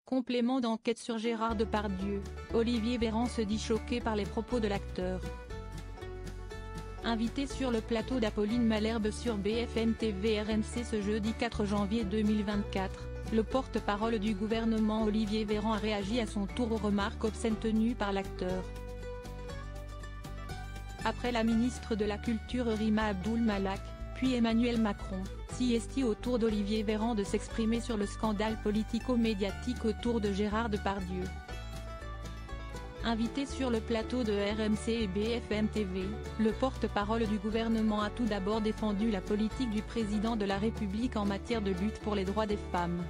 Complément d'enquête sur Gérard Depardieu, Olivier Véran se dit choqué par les propos de l'acteur. Invité sur le plateau d'Apolline Malherbe sur BFM TV RMC ce jeudi 4 janvier 2024, le porte-parole du gouvernement Olivier Véran a réagi à son tour aux remarques obscènes tenues par l'acteur. Après la ministre de la Culture Rima Abdul Malak, puis Emmanuel Macron, est au tour d'Olivier Véran de s'exprimer sur le scandale politico-médiatique autour de Gérard Depardieu. Invité sur le plateau de RMC et BFM TV, le porte-parole du gouvernement a tout d'abord défendu la politique du président de la République en matière de lutte pour les droits des femmes.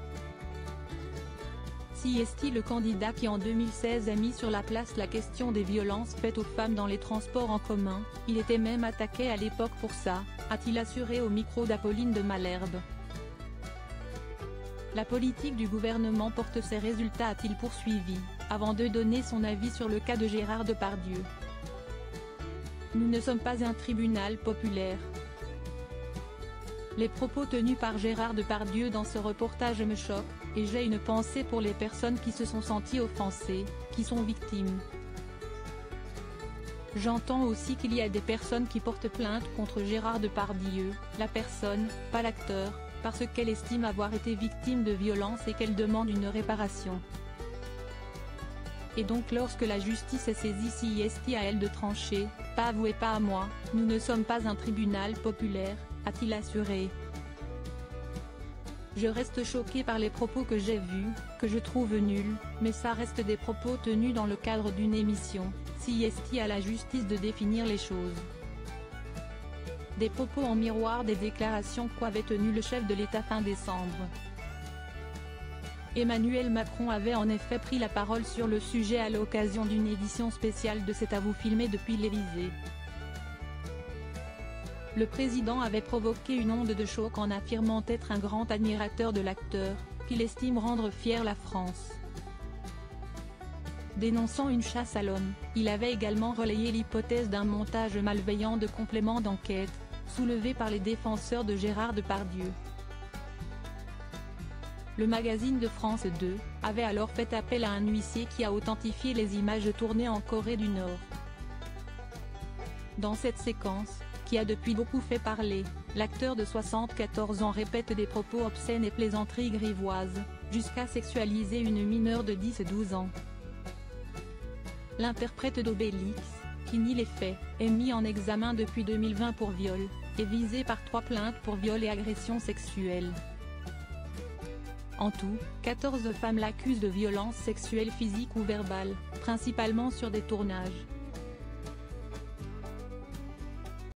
Le candidat qui en 2016 a mis sur la place la question des violences faites aux femmes dans les transports en commun, il était même attaqué à l'époque pour ça, a-t-il assuré au micro d'Apolline de Malherbe. La politique du gouvernement porte ses résultats, a-t-il poursuivi, avant de donner son avis sur le cas de Gérard Depardieu. Nous ne sommes pas un tribunal populaire. Les propos tenus par Gérard Depardieu dans ce reportage me choquent, et j'ai une pensée pour les personnes qui se sont senties offensées, qui sont victimes. J'entends aussi qu'il y a des personnes qui portent plainte contre Gérard Depardieu, la personne, pas l'acteur, parce qu'elle estime avoir été victime de violences et qu'elle demande une réparation. Et donc lorsque la justice est saisie, c'est à elle de trancher, pas à vous et pas à moi, nous ne sommes pas un tribunal populaire, a-t-il assuré. Je reste choqué par les propos que j'ai vus, que je trouve nuls, mais ça reste des propos tenus dans le cadre d'une émission, à la justice de définir les choses. Des propos en miroir des déclarations qu'avait tenues le chef de l'État fin décembre. Emmanuel Macron avait en effet pris la parole sur le sujet à l'occasion d'une édition spéciale de C'est à vous filmé depuis l'Élysée. Le président avait provoqué une onde de choc en affirmant être un grand admirateur de l'acteur, qu'il estime rendre fière la France. Dénonçant une chasse à l'homme, il avait également relayé l'hypothèse d'un montage malveillant de compléments d'enquête, soulevé par les défenseurs de Gérard Depardieu. Le magazine de France 2 avait alors fait appel à un huissier qui a authentifié les images tournées en Corée du Nord. Dans cette séquence, qui a depuis beaucoup fait parler, l'acteur de 74 ans répète des propos obscènes et plaisanteries grivoises, jusqu'à sexualiser une mineure de 10 et 12 ans. L'interprète d'Obélix, qui nie les faits, est mis en examen depuis 2020 pour viol, et visé par 3 plaintes pour viol et agression sexuelle. En tout, 14 femmes l'accusent de violences sexuelles physiques ou verbales, principalement sur des tournages.